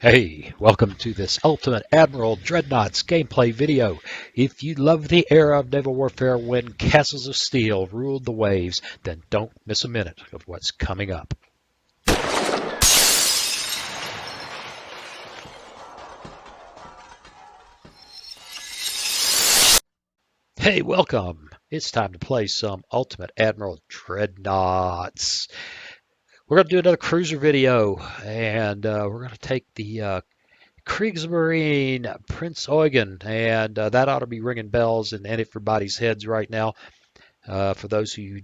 Hey, welcome to this Ultimate Admiral Dreadnoughts gameplay video. If you love the era of naval warfare when castles of steel ruled the waves, then don't miss a minute of what's coming up. Hey, welcome. It's time to play some Ultimate Admiral Dreadnoughts. We're going to do another cruiser video, and we're going to take the Kriegsmarine Prinz Eugen, and that ought to be ringing bells in everybody's heads right now. For those who,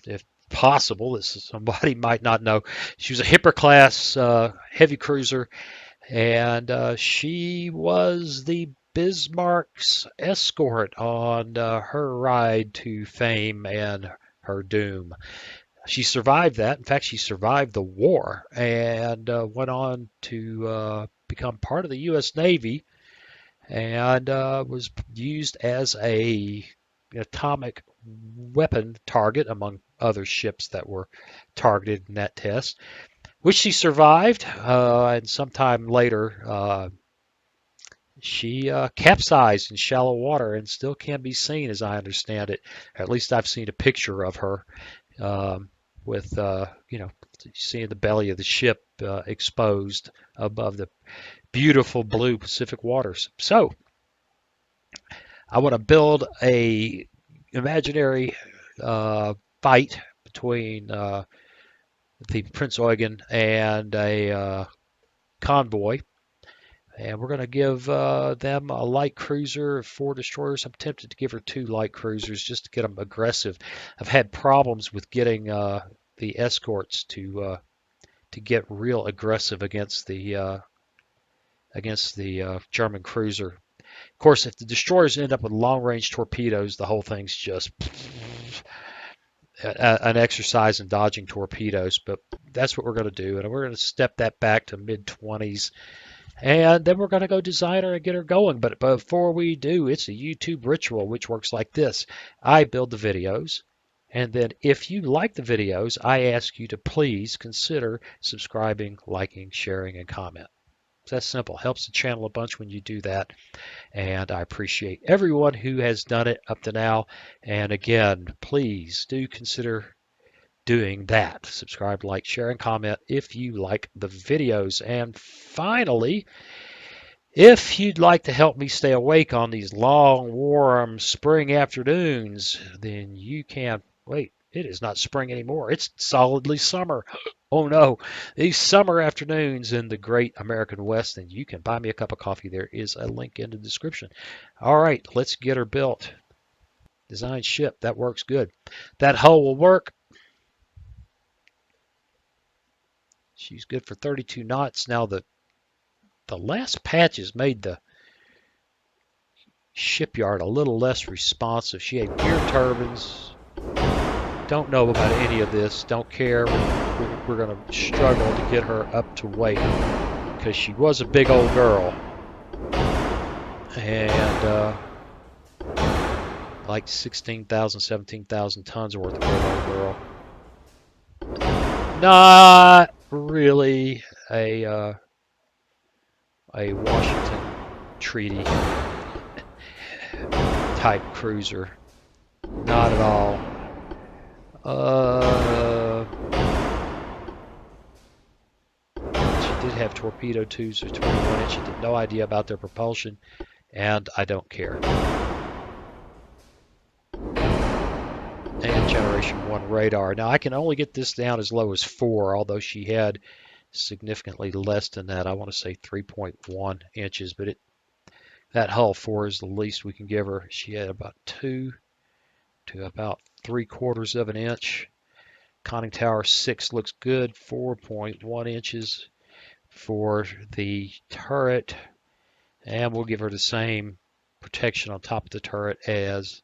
if possible, somebody might not know, she was a Hipper class heavy cruiser, and she was the Bismarck's escort on her ride to fame and her doom. She survived that. In fact, she survived the war and went on to become part of the U.S. Navy and was used as an atomic weapon target among other ships that were targeted in that test, which she survived. And sometime later, she capsized in shallow water and still can be seen, as I understand it. At least I've seen a picture of her. With seeing the belly of the ship exposed above the beautiful blue Pacific waters. So I want to build a imaginary fight between the Prinz Eugen and a convoy. And we're going to give them a light cruiser, 4 destroyers. I'm tempted to give her 2 light cruisers just to get them aggressive. I've had problems with getting the escorts to get real aggressive against the German cruiser. Of course, if the destroyers end up with long-range torpedoes, the whole thing's just an exercise in dodging torpedoes. But that's what we're going to do, and we're going to step that back to mid-20s. And then we're going to go design her and get her going. But before we do, it's a YouTube ritual, which works like this. I build the videos. And then if you like the videos, I ask you to please consider subscribing, liking, sharing, and comment. It's that simple. Helps the channel a bunch when you do that. And I appreciate everyone who has done it up to now. And again, please do consider doing that. Subscribe, like, share, and comment if you like the videos. And finally, if you'd like to help me stay awake on these long, warm spring afternoons, then you can. Wait, it is not spring anymore. It's solidly summer. Oh no, these summer afternoons in the great American West, then you can buy me a cup of coffee. There is a link in the description. All right, let's get her built. Design ship. That works good. That hull will work. She's good for 32 knots. Now the last patches made the shipyard a little less responsive. She had gear turbines. Don't know about any of this. Don't care. We're going to struggle to get her up to weight because she was a big old girl. And like 16,000, 17,000 tons worth of big old girl. Not really a Washington Treaty type cruiser. Not at all. She did have torpedo tubes of 21 inch. She had no idea about their propulsion, and I don't care. And Generation 1 radar. Now I can only get this down as low as 4, although she had significantly less than that. I want to say 3.1 inches, but that hull 4 is the least we can give her. She had about 2 to about 3/4 of an inch. Conning tower 6 looks good. 4.1 inches for the turret, and we'll give her the same protection on top of the turret as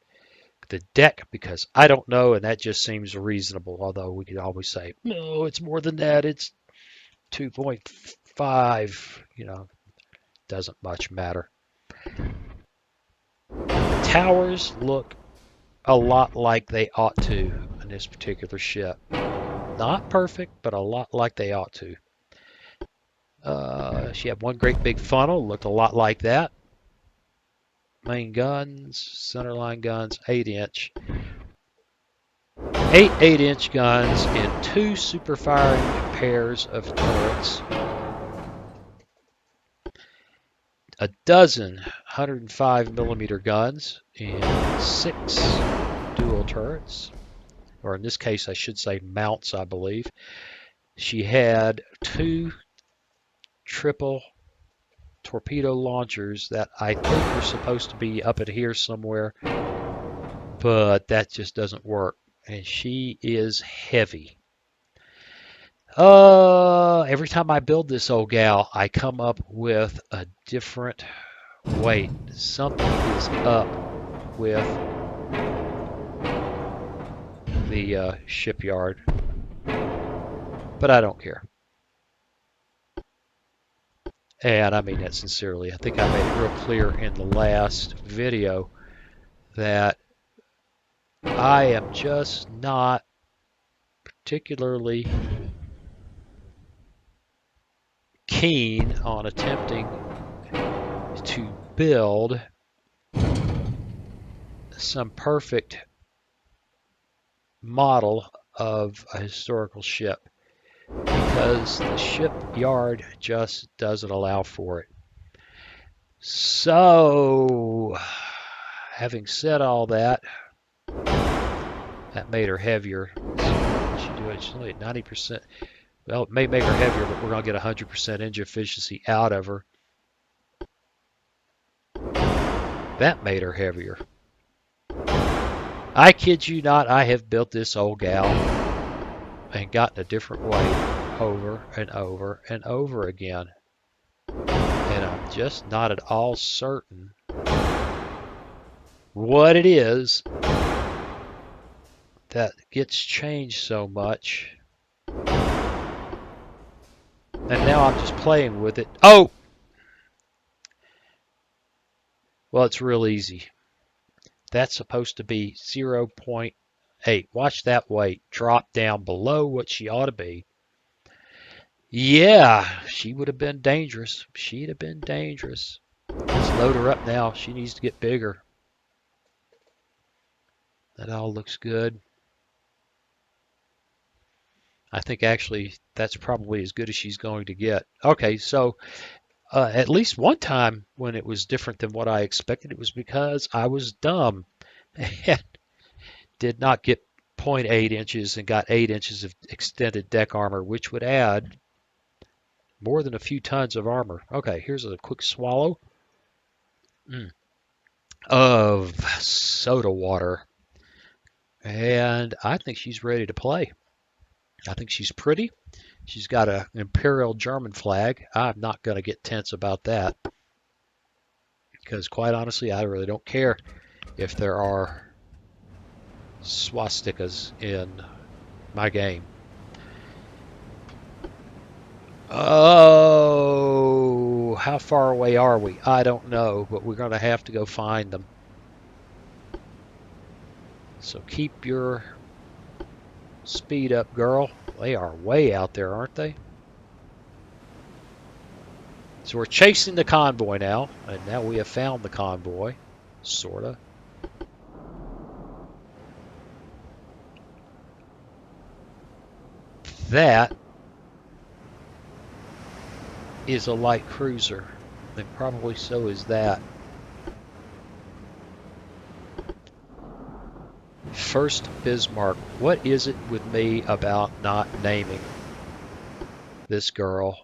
the deck, because I don't know, and that just seems reasonable, although we could always say, no, it's more than that. It's 2.5, doesn't much matter. The towers look a lot like they ought to in this particular ship. Not perfect, but a lot like they ought to. She had one great big funnel, looked a lot like that. Main guns, centerline guns, 8-inch. 8 8-inch guns in 2 super firing pairs of turrets. A dozen 105mm guns in 6 dual turrets. Or in this case, I should say mounts, I believe. She had 2 triple torpedo launchers that I think are supposed to be up in here somewhere, but that just doesn't work. And she is heavy. Every time I build this old gal, I come up with a different weight. Something is up with the shipyard, but I don't care. And I mean that sincerely. I think I made it real clear in the last video that I am just not particularly keen on attempting to build some perfect model of a historical ship, because the shipyard just doesn't allow for it. So, having said all that, that made her heavier. So she do it. She's only at 90%. Well, it may make her heavier, but we're going to get 100% engine efficiency out of her. That made her heavier. I kid you not, I have built this old gal and gotten a different weight over and over and over again. And I'm just not at all certain what it is that gets changed so much. And now I'm just playing with it. Oh! Well, it's real easy. That's supposed to be 0.8. Watch that weight drop down below what she ought to be. Yeah, she would have been dangerous. She'd have been dangerous. Let's load her up now. She needs to get bigger. That all looks good. I think actually that's probably as good as she's going to get. Okay, so at least one time when it was different than what I expected, it was because I was dumb and did not get 0.8 inches and got 8 inches of extended deck armor, which would add more than a few tons of armor. Okay, here's a quick swallow of soda water. And I think she's ready to play. I think she's pretty. She's got an Imperial German flag. I'm not going to get tense about that, because quite honestly, I really don't care if there are swastikas in my game. Oh, how far away are we? I don't know, but we're going to have to go find them. So keep your speed up, girl. They are way out there, aren't they? So we're chasing the convoy now, and now we have found the convoy, sorta. That is a light cruiser, and probably so is that. First Bismark. What is it with me about not naming this girl?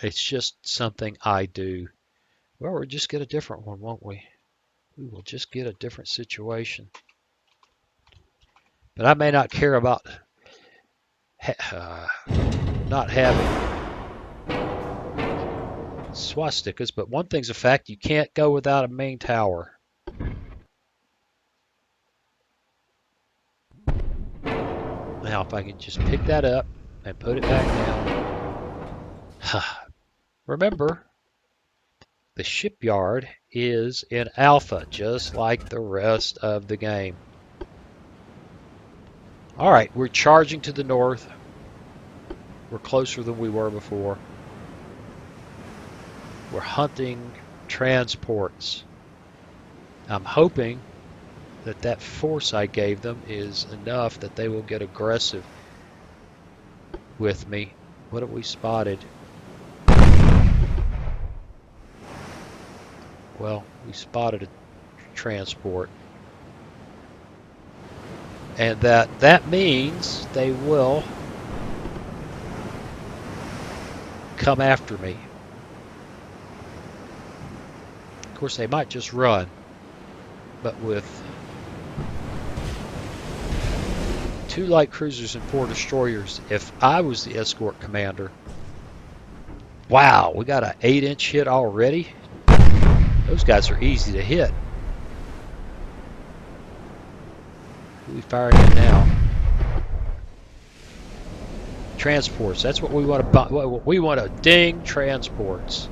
It's just something I do. Well, we'll just get a different one, won't we? We will just get a different situation. But I may not care about not having swastikas, but one thing's a fact, you can't go without a main tower. Now, if I can just pick that up and put it back down. Remember, the shipyard is in alpha, just like the rest of the game. All right, we're charging to the north. We're closer than we were before. We're hunting transports. I'm hoping that that force I gave them is enough that they will get aggressive with me. What have we spotted? Well, we spotted a transport. And that means they will come after me. Of course, they might just run, but with 2 light cruisers and 4 destroyers, if I was the escort commander, wow, we got an 8-inch hit already. Those guys are easy to hit. Who are we firing at now? Transports. That's what we want to. We want to ding transports.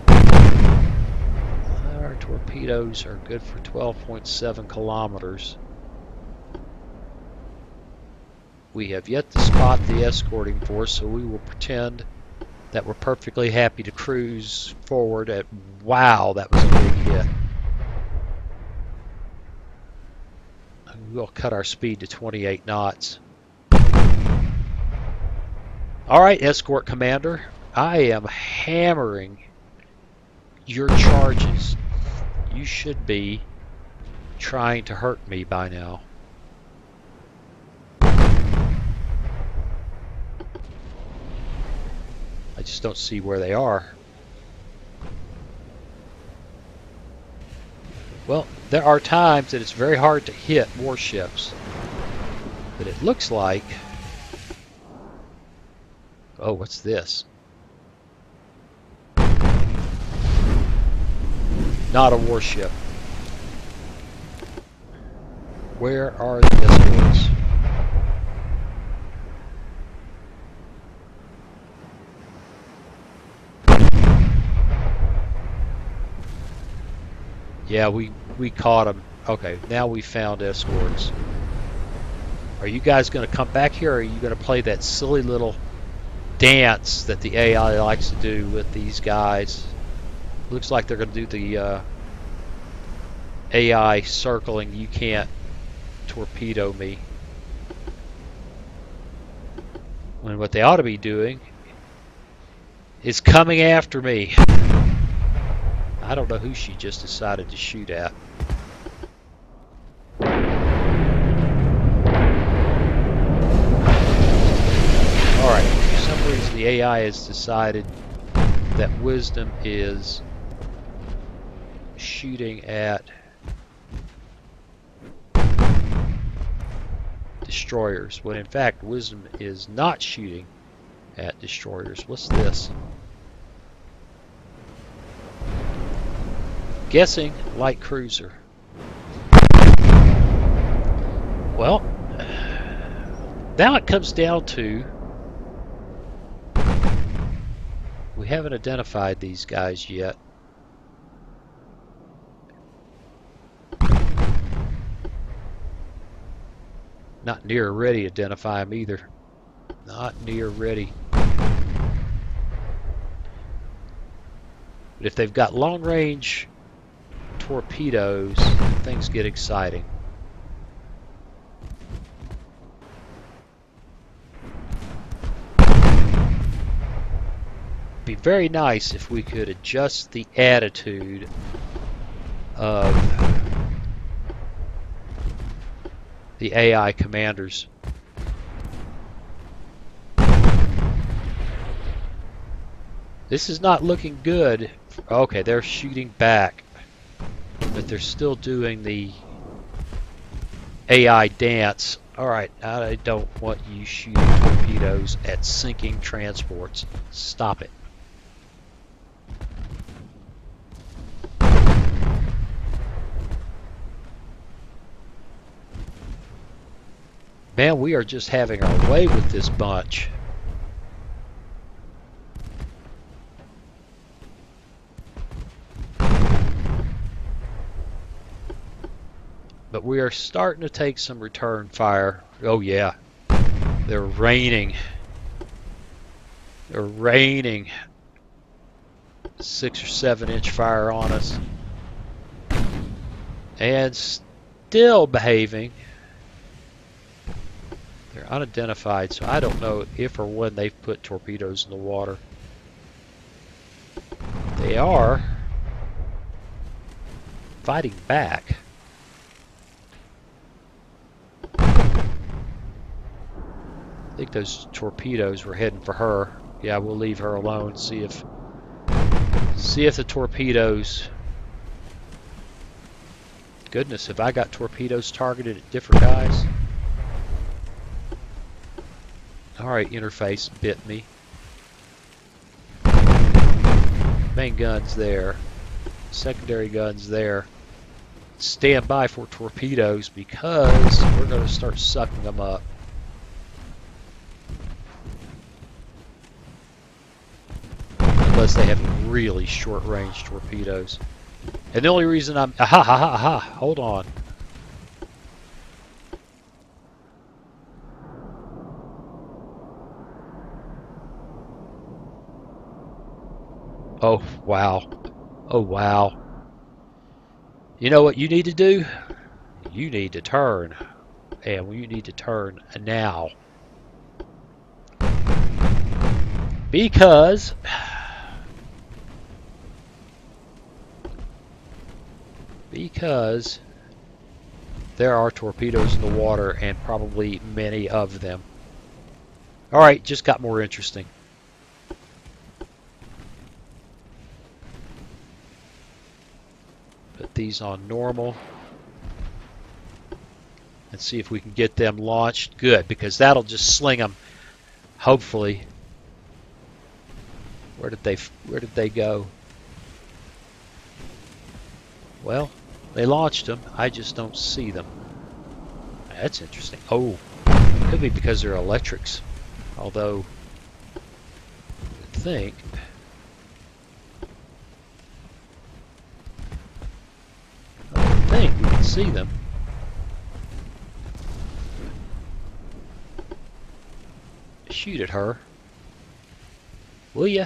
Our torpedoes are good for 12.7 kilometers. We have yet to spot the escorting force, so we will pretend that we're perfectly happy to cruise forward at. Wow, that was a big hit. We'll cut our speed to 28 knots. Alright, escort commander. I am hammering your charges. You should be trying to hurt me by now. I just don't see where they are. Well, there are times that it's very hard to hit warships. But it looks like... Oh, what's this? Not a warship. Where are the escorts? Yeah, we caught them. Okay, now we found escorts. Are you guys going to come back here, or are you going to play that silly little dance that the AI likes to do with these guys? Looks like they're going to do the AI circling. You can't torpedo me. When what they ought to be doing is coming after me. I don't know who she just decided to shoot at. Alright, for some reason the AI has decided that Wisdom is shooting at destroyers, when in fact Wisdom is not shooting at destroyers. What's this? Guessing light cruiser. Well, now it comes down to we haven't identified these guys yet. Not near ready to identify them either. Not near ready. But if they've got long range torpedoes, things get exciting. It'd be very nice if we could adjust the attitude of the AI commanders. This is not looking good. Okay, they're shooting back, but they're still doing the AI dance. Alright, I don't want you shooting torpedoes at sinking transports. Stop it. Man, we are just having our way with this bunch. But we are starting to take some return fire. Oh yeah, they're raining They're raining 6 or 7 inch fire on us. And still behaving. They're unidentified, so I don't know if or when they've put torpedoes in the water. They are fighting back. I think those torpedoes were heading for her. Yeah, we'll leave her alone. See if the torpedoes. Goodness, have I got torpedoes targeted at different guys? Alright, interface bit me. Main gun's there. Secondary gun's there. Stand by for torpedoes because we're going to start sucking them up. Unless they have really short range torpedoes. And the only reason I'm... hold on. Oh, wow. Oh, wow. You know what you need to do? You need to turn. And you need to turn now. Because... there are torpedoes in the water, and probably many of them. Alright, just got more interesting. Put these on normal. And see if we can get them launched. Good, because that'll just sling them. Hopefully. Where did they go? Well, they launched them. I just don't see them. That's interesting. Oh, could be because they're electrics. Although, I think we can see them. Shoot at her. Will ya?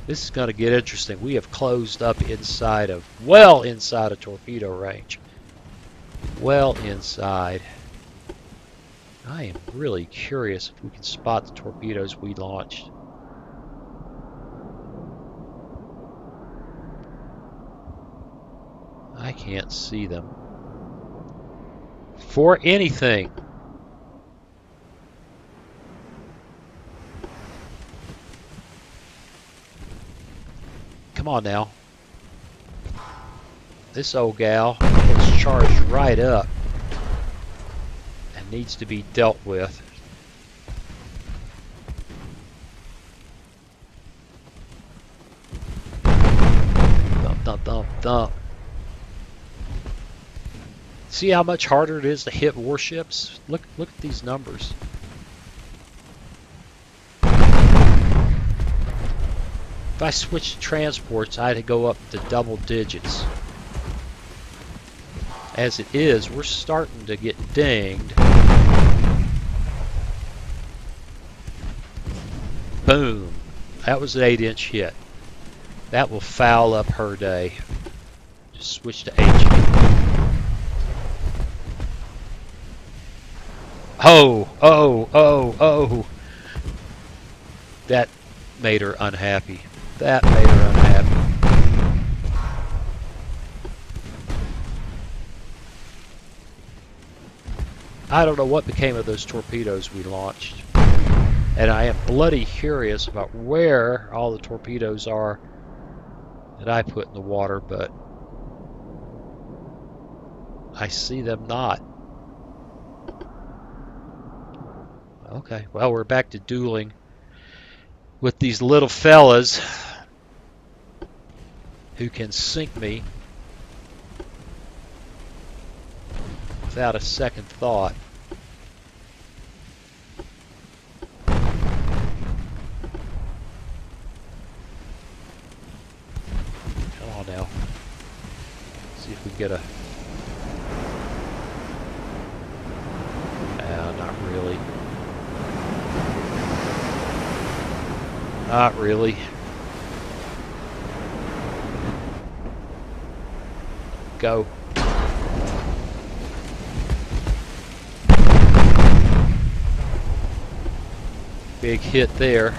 This is going to get interesting. We have closed up inside of, well inside of torpedo range. Well inside. I am really curious if we can spot the torpedoes we launched. I can't see them. For anything. Come on now. This old gal is charged right up and needs to be dealt with. Thump, thump, thump, thump. See how much harder it is to hit warships? Look at these numbers. If I switch to transports, I had to go up to double digits. As it is, we're starting to get dinged. Boom. That was an 8-inch hit. That will foul up her day. Just switch to H. Oh, oh, oh, oh. That made her unhappy. That made her unhappy. I don't know what became of those torpedoes we launched. And I am bloody curious about where all the torpedoes are that I put in the water, but I see them not. Okay, well, we're back to dueling with these little fellas who can sink me without a second thought. Come on now. See if we can get a... not really. Not really. Go. Big hit there.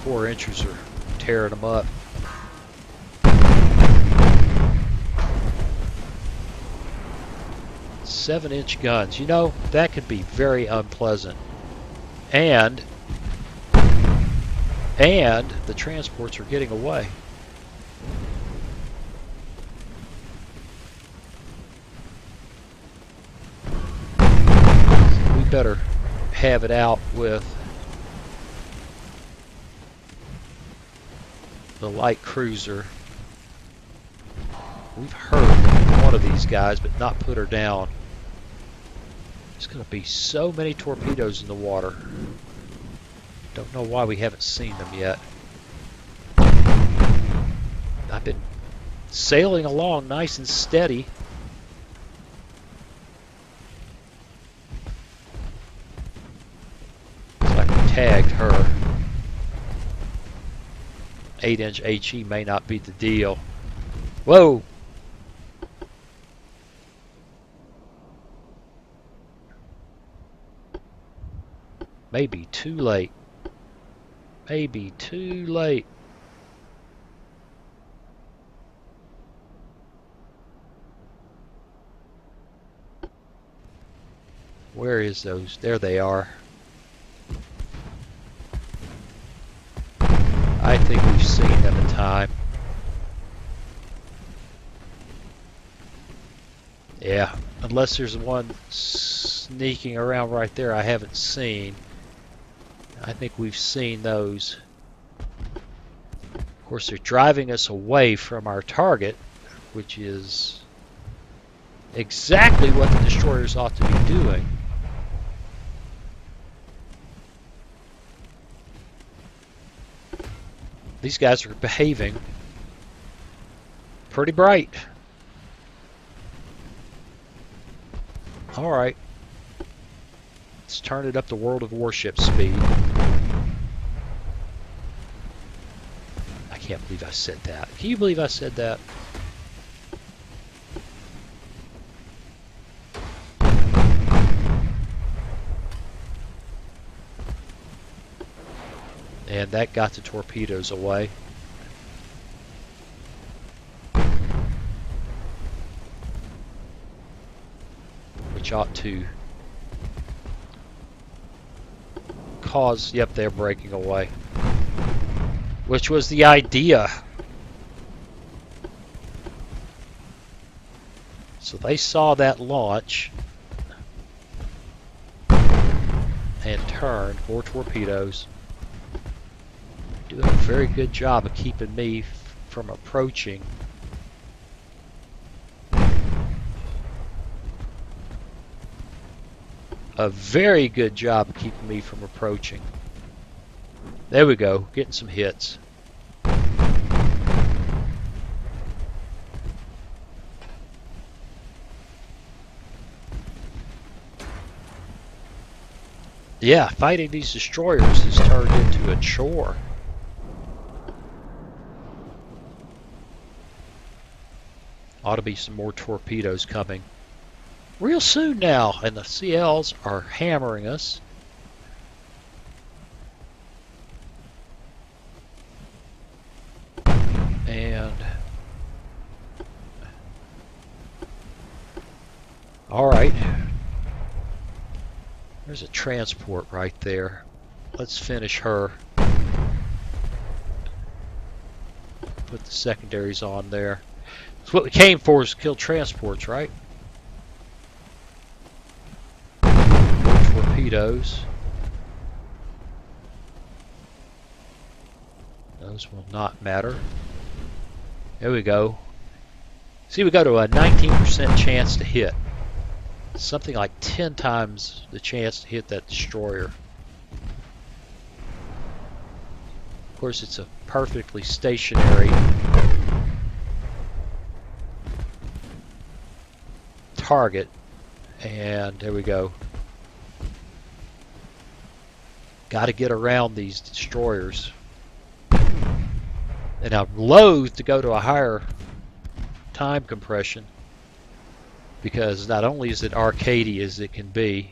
4 inchers are tearing them up. Seven-inch guns. You know, that could be very unpleasant. And the transports are getting away. We better have it out with the light cruiser. We've hurt one of these guys, but not put her down. There's going to be so many torpedoes in the water. Don't know why we haven't seen them yet. I've been sailing along nice and steady. Looks like we tagged her. 8-inch HE may not be the deal. Whoa! Maybe too late. Maybe too late. Where is those? There they are. I think we've seen them in time. Yeah, unless there's one sneaking around right there I haven't seen. I think we've seen those. Of course, they're driving us away from our target, which is exactly what the destroyers ought to be doing. These guys are behaving pretty bright. All right. Let's turn it up to World of Warship speed. I can't believe I said that. Can you believe I said that? And that got the torpedoes away. Which ought to cause, yep, they're breaking away. Which was the idea. So they saw that launch and turned. More torpedoes. Doing a very good job of keeping me from approaching. A very good job of keeping me from approaching. There we go, getting some hits. Yeah, fighting these destroyers has turned into a chore. Ought to be some more torpedoes coming real soon now, and the CLs are hammering us. And all right, there's a transport right there. Let's finish her. Put the secondaries on there. That's what we came for, is kill transports, right? Torpedoes. Those will not matter. There we go. See, we go to a 19% chance to hit. Something like 10 times the chance to hit that destroyer. Of course, it's a perfectly stationary target, and there we go. Got to get around these destroyers. And I'm loath to go to a higher time compression because not only is it arcadey as it can be,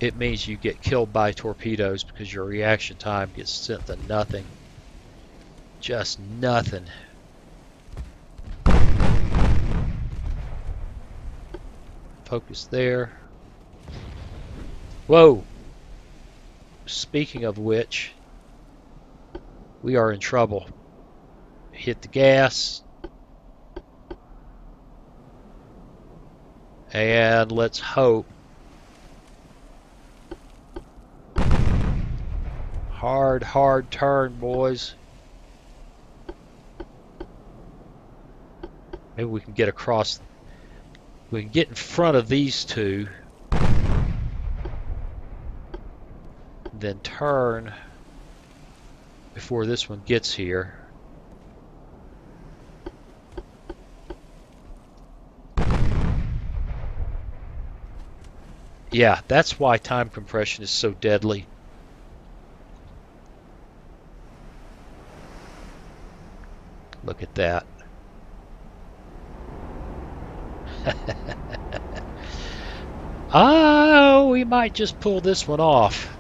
it means you get killed by torpedoes because your reaction time gets sent to nothing. Just nothing. Focus there. Whoa! Speaking of which, we are in trouble. Hit the gas. And let's hope. Hard turn, boys. Maybe we can get across. We can get in front of these two. Then turn before this one gets here. Yeah, that's why time compression is so deadly. Look at that. Oh, we might just pull this one off.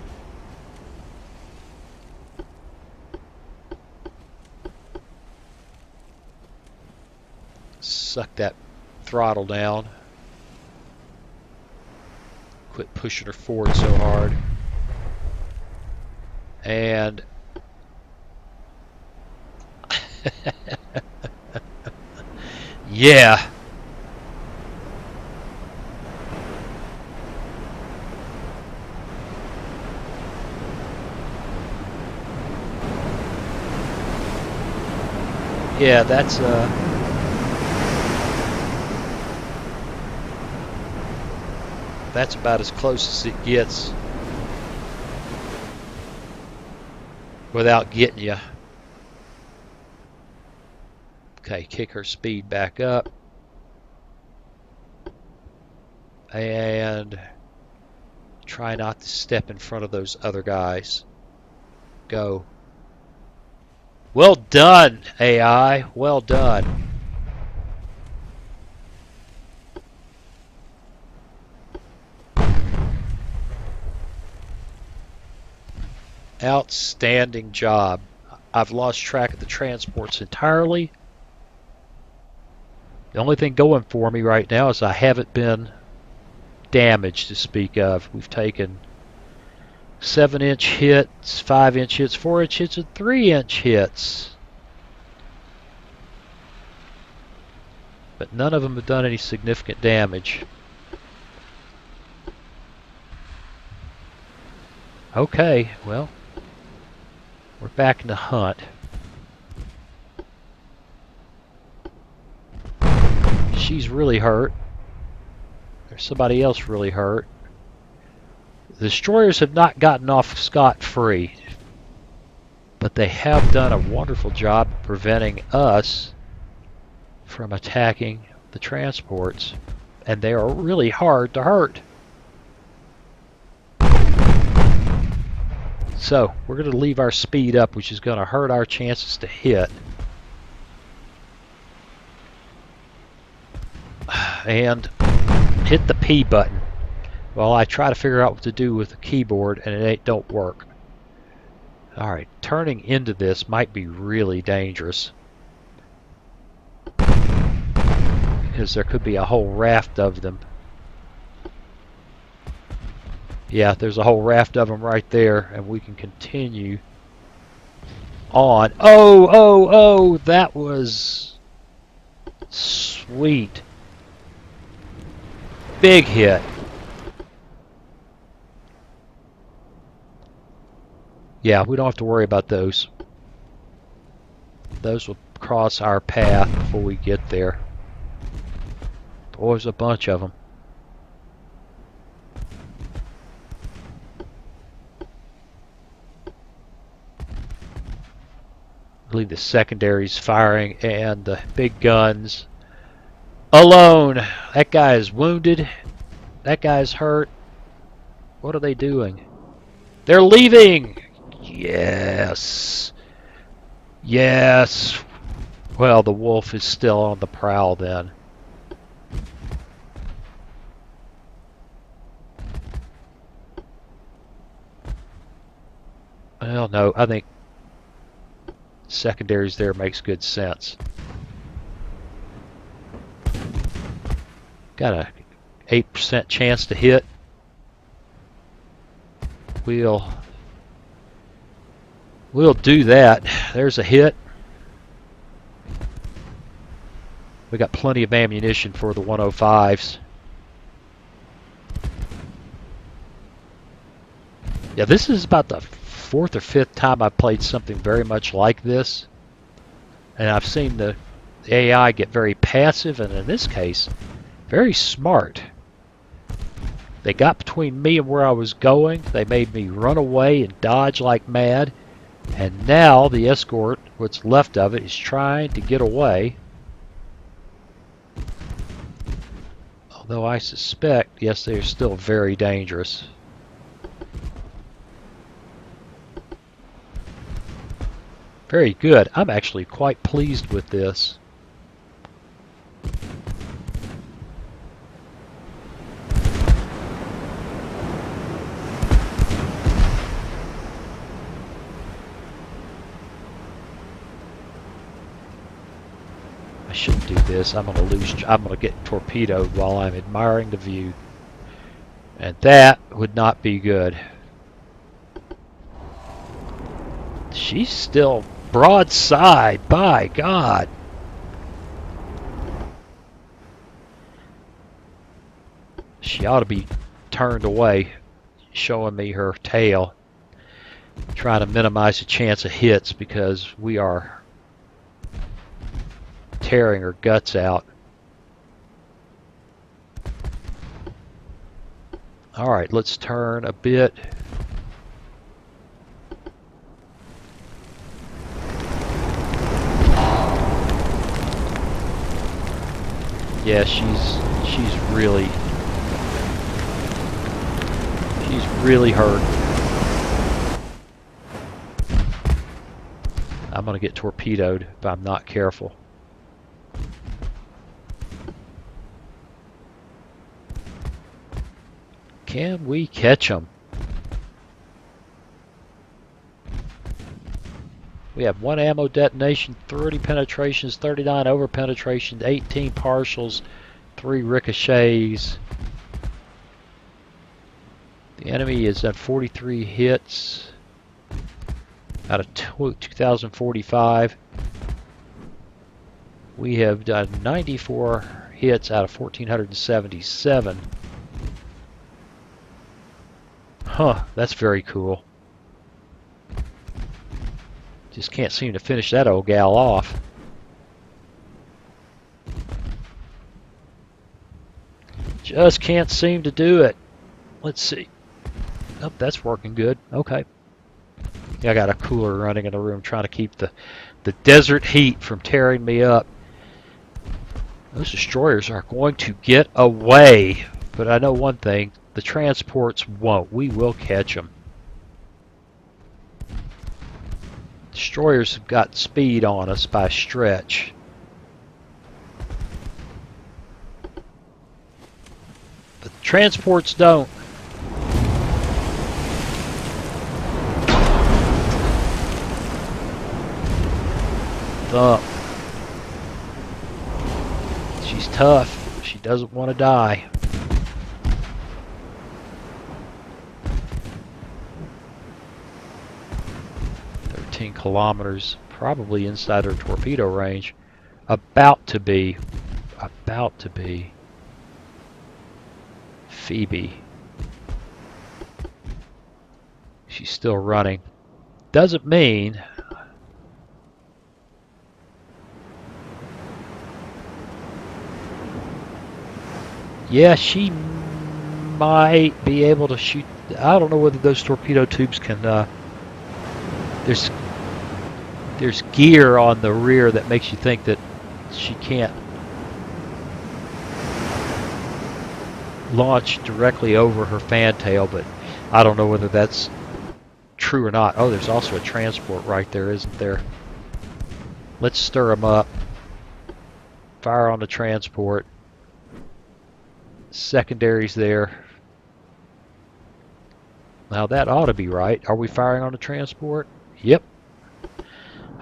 Suck that throttle down. Quit pushing her forward so hard. And yeah. Yeah, that's about as close as it gets without getting you. Okay, kick her speed back up. And try not to step in front of those other guys. Go. Well done, AI. Well done. Outstanding job. I've lost track of the transports entirely. The only thing going for me right now is I haven't been damaged to speak of. We've taken 7-inch hits, 5-inch hits, 4-inch hits, and 3-inch hits. But none of them have done any significant damage. Okay, well, we're back in the hunt. She's really hurt. There's somebody else really hurt. The destroyers have not gotten off scot-free, but they have done a wonderful job preventing us from attacking the transports, and they are really hard to hurt. So we're going to leave our speed up, which is going to hurt our chances to hit. And hit the P button while I try to figure out what to do with the keyboard, and it don't work. Alright, turning into this might be really dangerous, because there could be a whole raft of them. Yeah, there's a whole raft of them right there, and we can continue on. Oh, that was sweet. Big hit. Yeah, we don't have to worry about those. Those will cross our path before we get there. Boy, there's a bunch of them. Leave the secondaries firing and the big guns alone. That guy is wounded. That guy's hurt. What are they doing? They're leaving! Yes! Yes! Well, the wolf is still on the prowl then. Well, no, I think secondaries there makes good sense. Got a 8% chance to hit. We'll do that. There's a hit. We got plenty of ammunition for the 105s. Yeah, this is about the 4th or 5th time I've played something very much like this. And I've seen the AI get very passive, and in this case, very smart. They got between me and where I was going. They made me run away and dodge like mad. And now the escort, what's left of it, is trying to get away. Although I suspect, yes, they are still very dangerous. Very good. I'm actually quite pleased with this. I shouldn't do this. I'm going to get torpedoed while I'm admiring the view. And that would not be good. She's still broadside, by God. She ought to be turned away, showing me her tail. Trying to minimize the chance of hits because we are tearing her guts out. Alright, let's turn a bit. Yeah, she's really hurt. I'm gonna get torpedoed if I'm not careful. Can we catch them? We have 1 ammo detonation, 30 penetrations, 39 over penetrations, 18 partials, 3 ricochets. The enemy has done 43 hits out of 2,045. We have done 94 hits out of 1,477. Huh, that's very cool. Just can't seem to finish that old gal off. Just can't seem to do it. Let's see. Oh, that's working good. Okay. Yeah, I got a cooler running in the room trying to keep the desert heat from tearing me up. Those destroyers are going to get away. But I know one thing. The transports won't. We will catch them. Destroyers have got speed on us by a stretch. But the transports don't. Thump. She's tough. She doesn't want to die. Kilometers, probably inside her torpedo range. About to be Phoebe. She's still running. Doesn't mean yeah, she might be able to shoot. I don't know whether those torpedo tubes can there's gear on the rear that makes you think that she can't launch directly over her fantail, but I don't know whether that's true or not. Oh, there's also a transport right there, isn't there? Let's stir them up. Fire on the transport. Secondaries there. Now that ought to be right. Are we firing on the transport? Yep.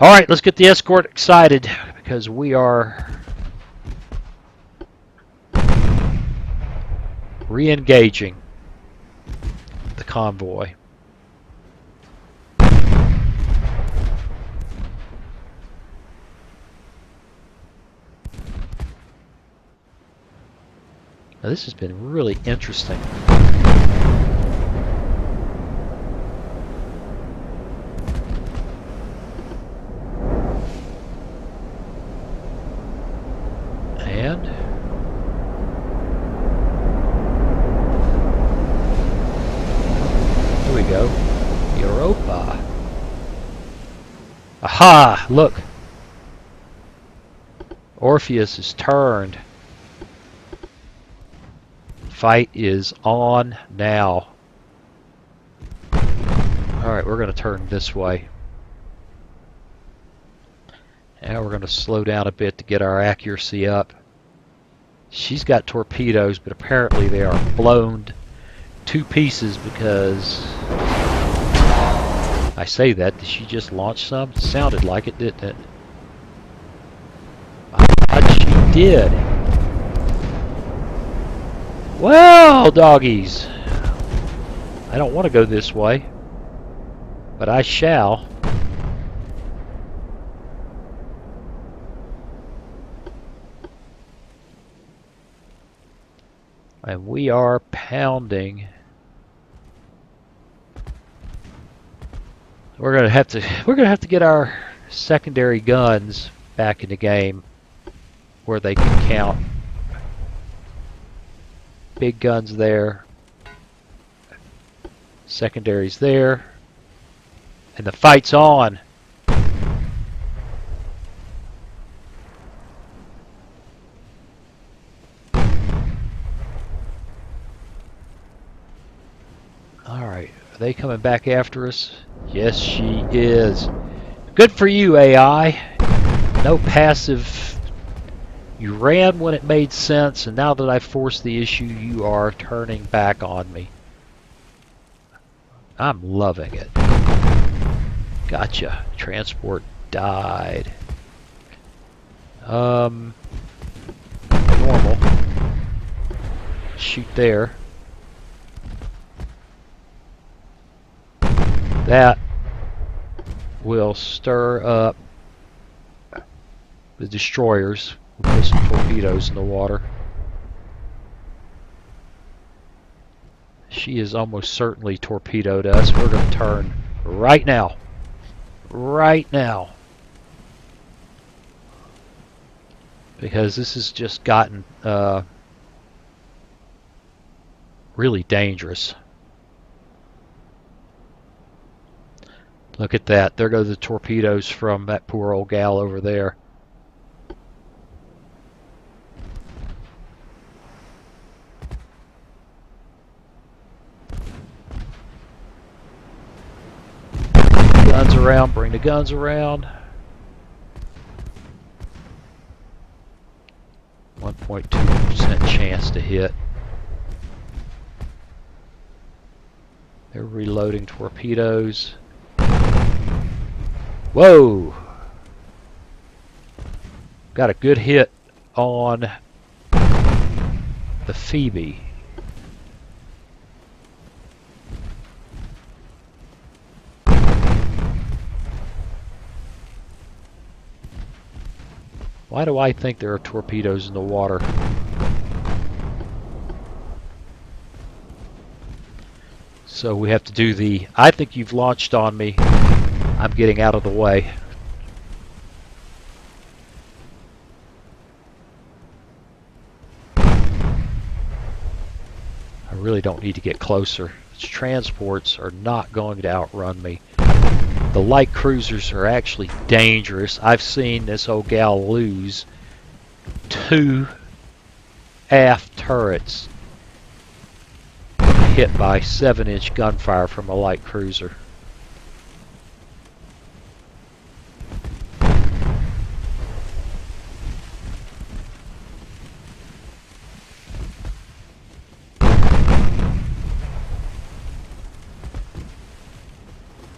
Alright, let's get the escort excited because we are re-engaging the convoy. Now this has been really interesting. And here we go. Europa. Aha! Look. Orpheus is turned. Fight is on now. Alright, we're going to turn this way. Now we're going to slow down a bit to get our accuracy up. She's got torpedoes, but apparently they are blown to pieces because... I say that, did she just launch some? It sounded like it, didn't it? I thought she did. Well, doggies. I don't want to go this way, but I shall. And we are pounding. We're gonna have to get our secondary guns back in the game where they can count. Big guns there. Secondaries there. And the fight's on. Alright, are they coming back after us? Yes, she is. Good for you, AI. No passive. You ran when it made sense, and now that I forced the issue, you are turning back on me. I'm loving it. Gotcha. Transport died. Normal. Shoot there. That will stir up the destroyers. We'll put some torpedoes in the water. She is almost certainly torpedoed us. We're going to turn right now. Right now. Because this has just gotten really dangerous. Look at that. There go the torpedoes from that poor old gal over there. Guns around, bring the guns around. 1.2% chance to hit. They're reloading torpedoes. Whoa! Got a good hit on the Phoebe. Why do I think there are torpedoes in the water? So we have to do the, I think you've launched on me. I'm getting out of the way. I really don't need to get closer. These transports are not going to outrun me. The light cruisers are actually dangerous. I've seen this old gal lose 2 aft turrets hit by 7-inch gunfire from a light cruiser.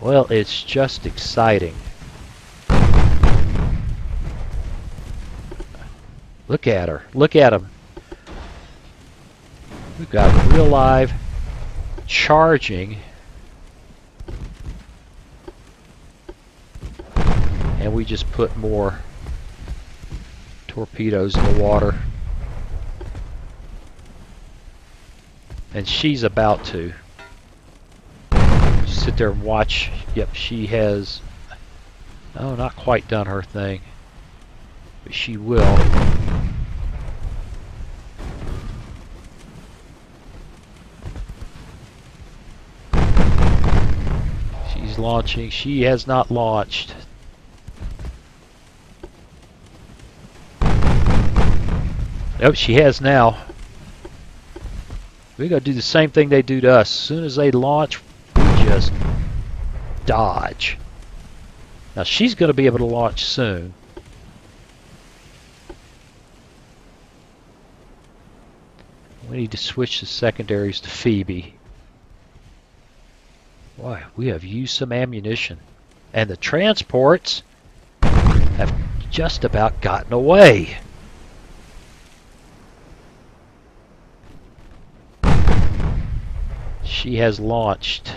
Well, it's just exciting. Look at her. Look at him. We've got real live charging. And we just put more torpedoes in the water. And she's about to sit there and watch. Yep, she has, oh, not quite done her thing, but she will. She's launching. She has not launched. Nope, she has now. We're going to do the same thing they do to us. As soon as they launch, we just dodge. Now she's going to be able to launch soon. We need to switch the secondaries to Phoebe. Boy, we have used some ammunition. And the transports have just about gotten away. She has launched.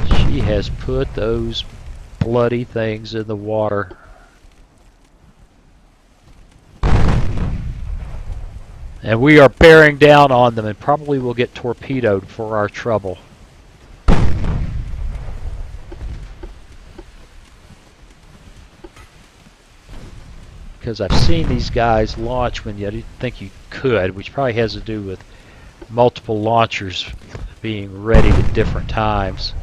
She has put those bloody things in the water. And we are bearing down on them and probably will get torpedoed for our trouble. Because I've seen these guys launch when you didn't think you could, which probably has to do with multiple launchers being ready at different times.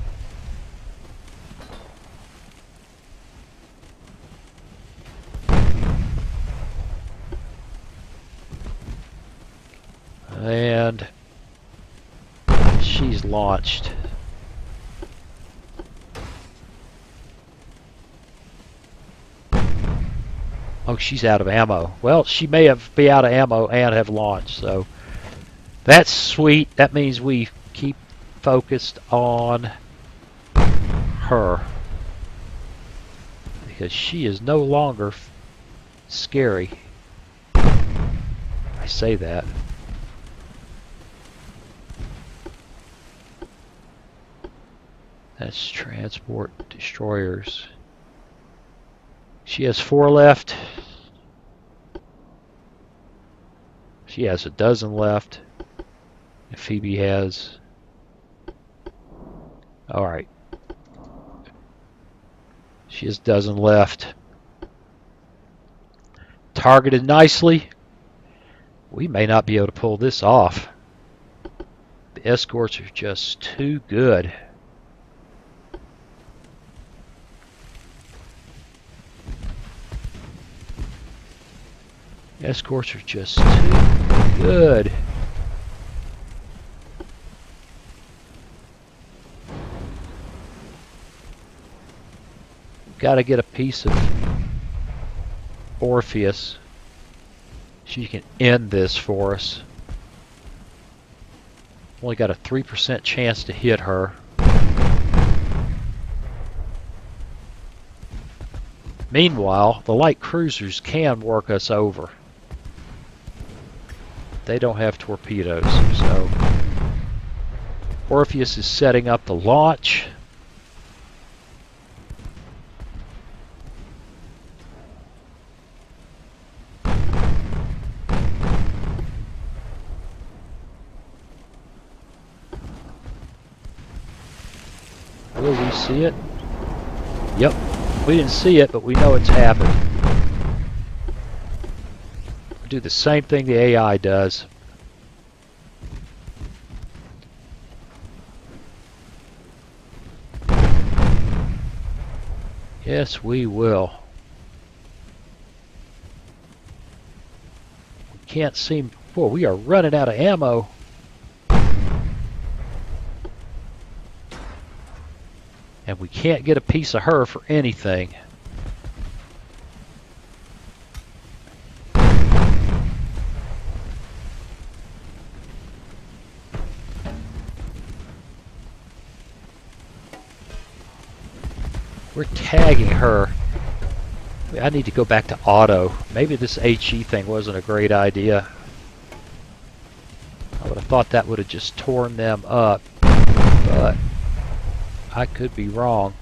And she's launched. Oh, she's out of ammo. Well, she may be out of ammo and have launched, so that's sweet. That means we keep focused on her because she is no longer scary. I say that. That's transport destroyers. She has 4 left. She has a dozen left. And Phoebe has... Alright. She has a dozen left. Targeted nicely. We may not be able to pull this off. The escorts are just too good. Escorts are just too good. Got to get a piece of Orpheus. She can end this for us. Only got a 3% chance to hit her. Meanwhile, the light cruisers can work us over. They don't have torpedoes, so Orpheus is setting up the launch. Will we see it? Yep. We didn't see it, but we know it's happened. Do the same thing the AI does. Yes, we will. We can't seem Boy, we are running out of ammo. And we can't get a piece of her for anything. We're tagging her. I need to go back to auto. Maybe this HE thing wasn't a great idea. I would have thought that would have just torn them up, but I could be wrong.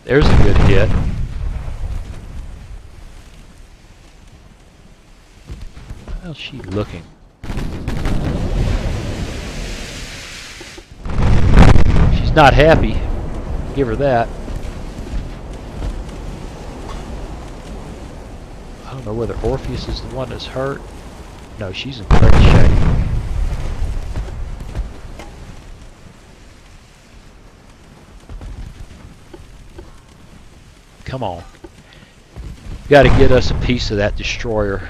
There's a good hit. How's she looking? She's not happy. Give her that. I don't know whether Orpheus is the one that's hurt. No, she's in great shape. Come on. Got to get us a piece of that destroyer.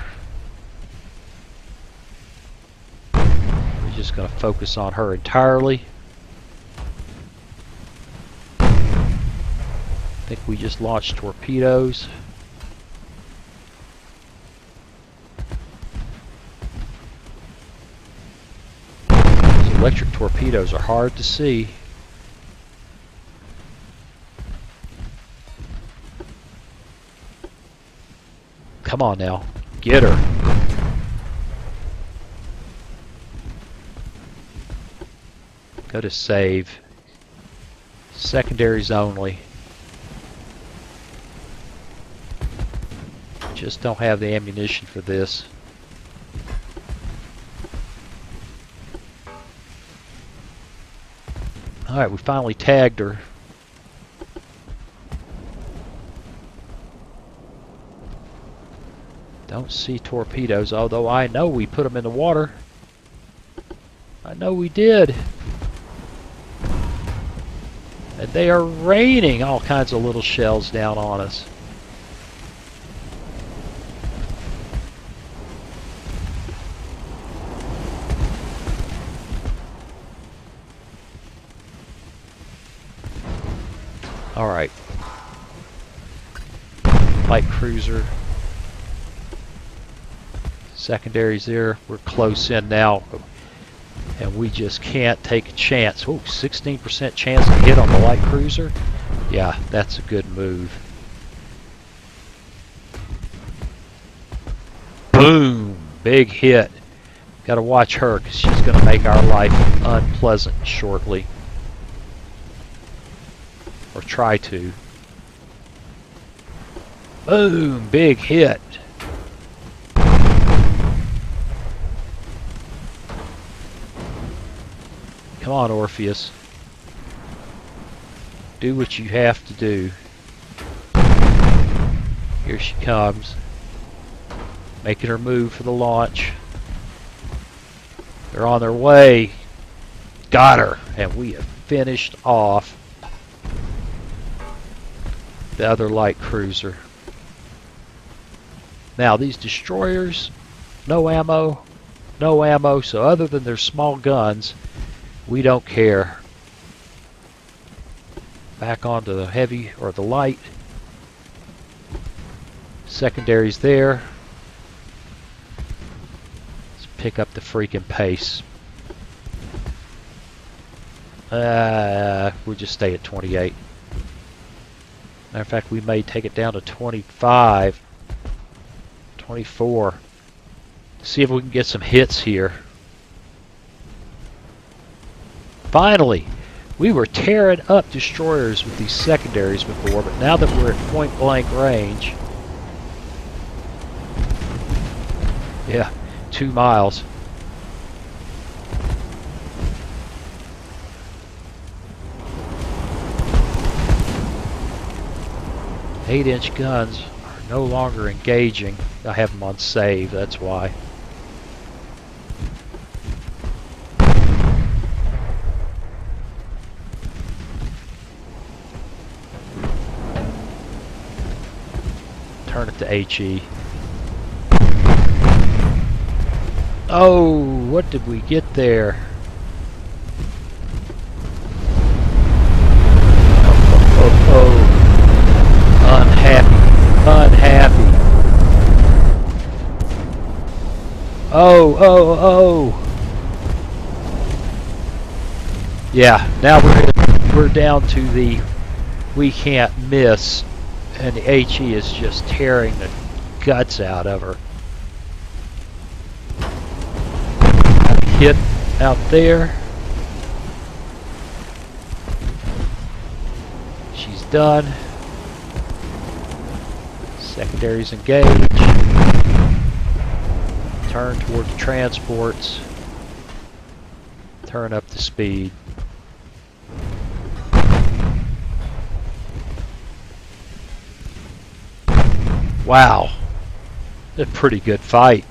We're just going to focus on her entirely. I think we just launched torpedoes. Those electric torpedoes are hard to see. Come on now, get her. Go to save. Secondaries only. Just don't have the ammunition for this. Alright, we finally tagged her. Don't see torpedoes, although I know we put them in the water. I know we did. And they are raining all kinds of little shells down on us. Alright. Light cruiser. Secondaries there. We're close in now. And we just can't take a chance. Oh, 16% chance to hit on the light cruiser. Yeah, that's a good move. Boom! Big hit. Got to watch her because she's going to make our life unpleasant shortly. Or try to. Boom! Big hit. Come on, Orpheus. Do what you have to do. Here she comes. Making her move for the launch. They're on their way. Got her. And we have finished off the other light cruiser. Now these destroyers, no ammo, so other than their small guns, we don't care. Back onto the heavy or the light. Secondaries there. Let's pick up the freaking pace. We'll just stay at 28. Matter of fact, we may take it down to 25, 24. See if we can get some hits here. Finally, we were tearing up destroyers with these secondaries before, but now that we're at point blank range, yeah, 2 miles. Eight-inch guns are no longer engaging. I have them on save, that's why. Turn it to HE. Oh, what did we get there? Oh, unhappy, unhappy. Oh. Yeah, now we're down to the we can't miss, and the HE is just tearing the guts out of her. Hit out there. She's done. Secondaries engaged. Turn toward the transports. Turn up the speed. Wow. A pretty good fight.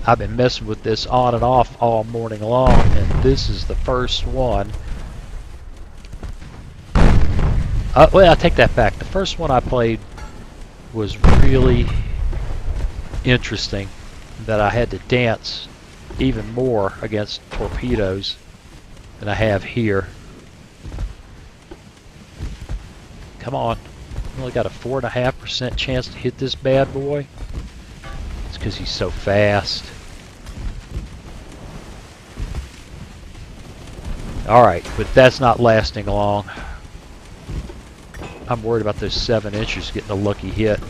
I've been messing with this on and off all morning long, and this is the first one. Well, I take that back. The first one I played was really interesting, that I had to dance even more against torpedoes than I have here. Come on. I only got a 4.5% chance to hit this bad boy. It's because he's so fast. Alright, but that's not lasting long. I'm worried about those 7 inchers getting a lucky hit.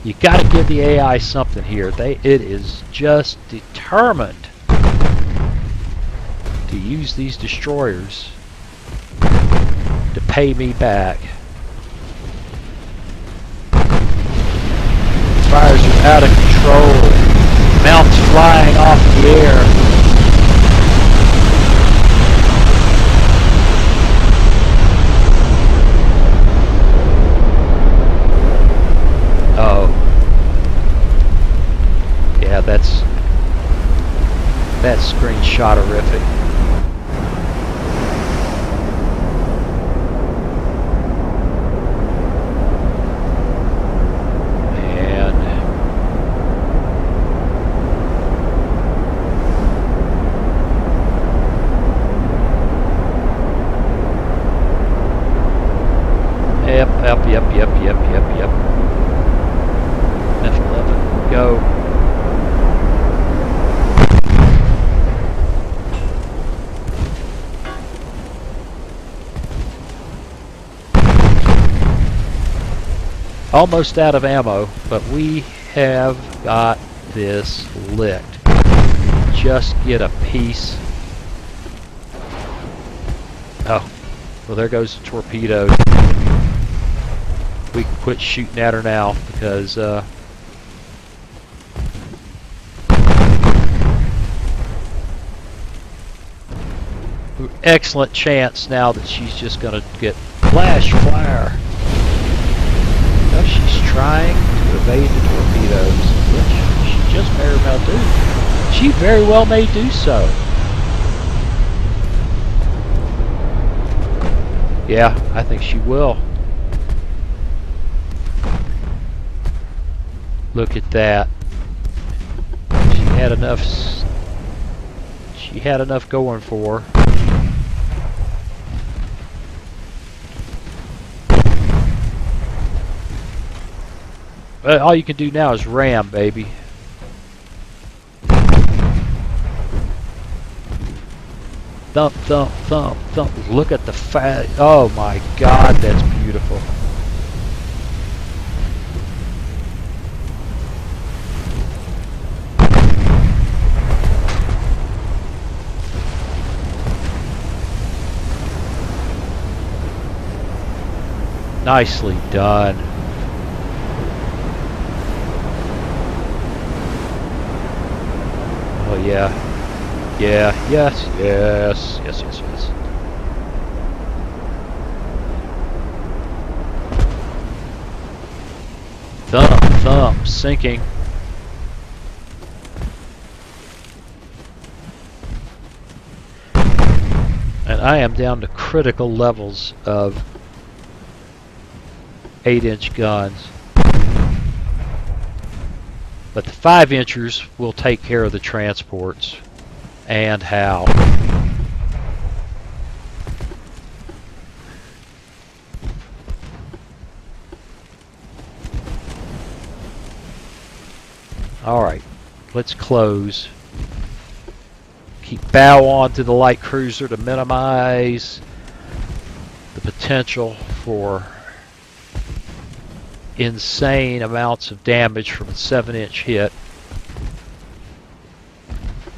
You got to give the AI something here. It is just determined to use these destroyers to pay me back. Fires are out of control. Mounts flying off the air. Oh. Yeah, that's screenshot-orific. Yep. F11, go. Almost out of ammo, but we have got this licked. Just get a piece. Oh, well, there goes the torpedo. We can quit shooting at her now because excellent chance now that she's just going to get flash fire. No, she's trying to evade the torpedoes, which she just very well do. She very well may do so. Yeah, I think she will. Look at that. She had enough. She had enough going for her. But all you can do now is ram, baby. Thump, thump, thump, thump. Look at the fat. Oh my God, that's beautiful. Nicely done. Oh yeah. Yeah, yes. Thump, thump, sinking. And I am down to critical levels of 8-inch guns. But the 5-inchers will take care of the transports. And how. Alright, let's close. Keep bow on to the light cruiser to minimize the potential for insane amounts of damage from a 7-inch hit.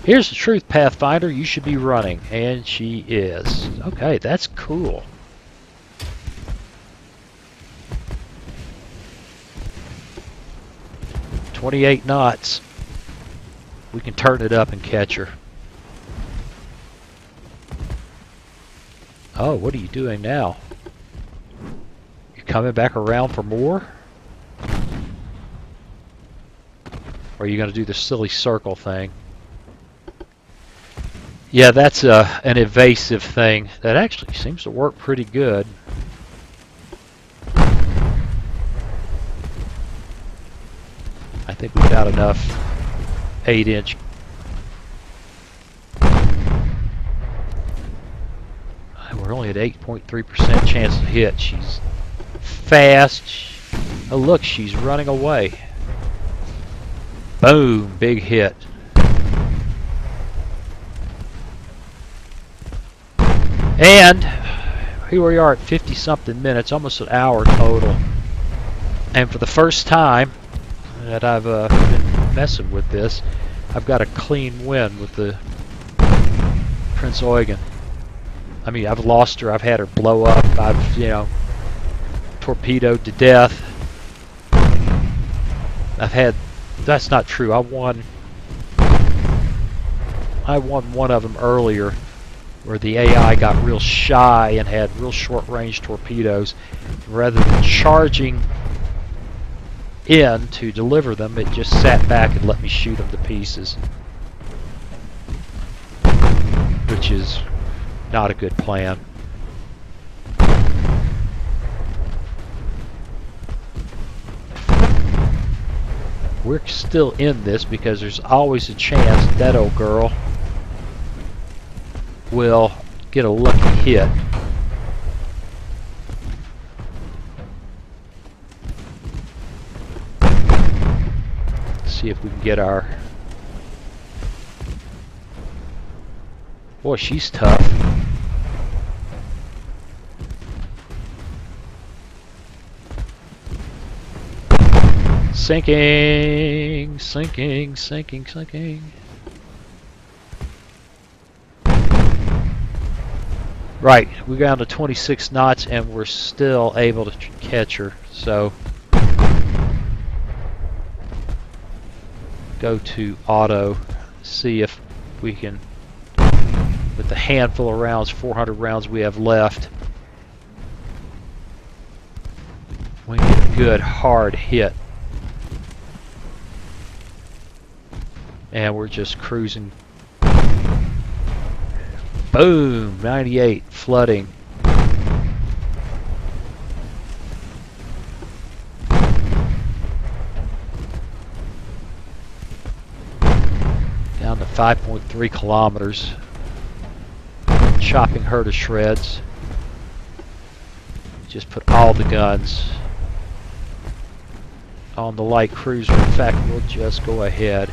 Here's the truth, Pathfinder. You should be running. And she is. Okay, that's cool. "28 knots. We can turn it up and catch her. Oh, what are you doing now? You coming back around for more? Or are you going to do the silly circle thing? Yeah, that's an evasive thing that actually seems to work pretty good. I think we've got enough 8-inch. We're only at 8.3% chance to hit. She's fast. Oh, look, she's running away. Boom, big hit. And here we are at 50-something minutes, almost an hour total. And for the first time that I've been messing with this, I've got a clean win with the Prinz Eugen. I mean, I've lost her, I've had her blow up, I've, torpedoed to death. That's not true. I won one of them earlier where the AI got real shy and had real short-range torpedoes. Rather than charging in to deliver them, it just sat back and let me shoot them to pieces, which is not a good plan. We're still in this because there's always a chance that old girl will get a lucky hit. Let's see if we can get our... Boy, she's tough. Sinking, sinking, sinking, sinking. Right, we got down to 26 knots and we're still able to catch her. So go to auto, see if we can, with the handful of rounds, 400 rounds we have left, we get a good hard hit. And we're just cruising. Boom! 98, flooding. Down to 5.3 kilometers. Chopping her to shreds. Just put all the guns on the light cruiser. In fact, we'll just go ahead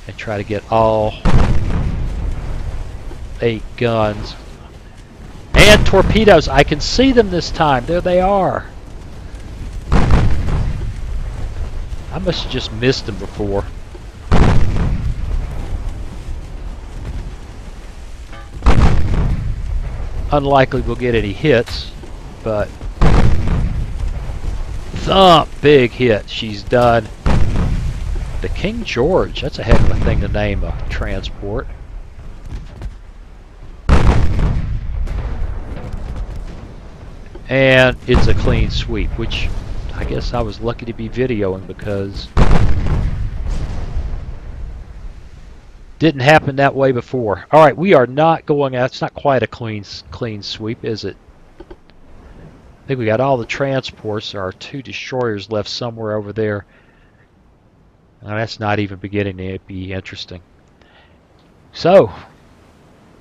and try to get all 8 guns. And torpedoes! I can see them this time. There they are. I must have just missed them before. Unlikely we'll get any hits, but thump! Big hit. She's done. The King George, that's a heck of a thing to name a transport. And it's a clean sweep, which I guess I was lucky to be videoing because Didn't happen that way before. All right, we are not going out. It's not quite a clean sweep, is it? I think we got all the transports. There are 2 destroyers left somewhere over there. Now, that's not even beginning to be interesting. So,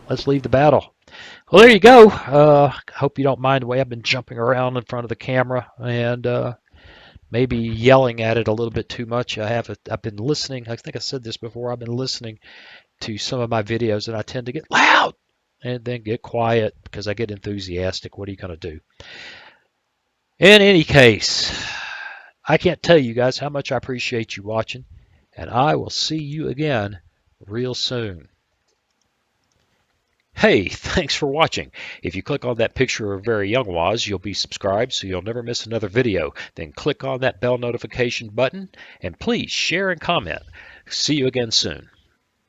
let's leave the battle. Well, there you go. Hope you don't mind the way I've been jumping around in front of the camera and maybe yelling at it a little bit too much. I've been listening. I think I said this before. I've been listening to some of my videos, and I tend to get loud and then get quiet because I get enthusiastic. What are you going to do? In any case, I can't tell you guys how much I appreciate you watching, and I will see you again real soon. Hey, thanks for watching. If you click on that picture of very young Waz, you'll be subscribed so you'll never miss another video. Then click on that bell notification button, and please share and comment. See you again soon.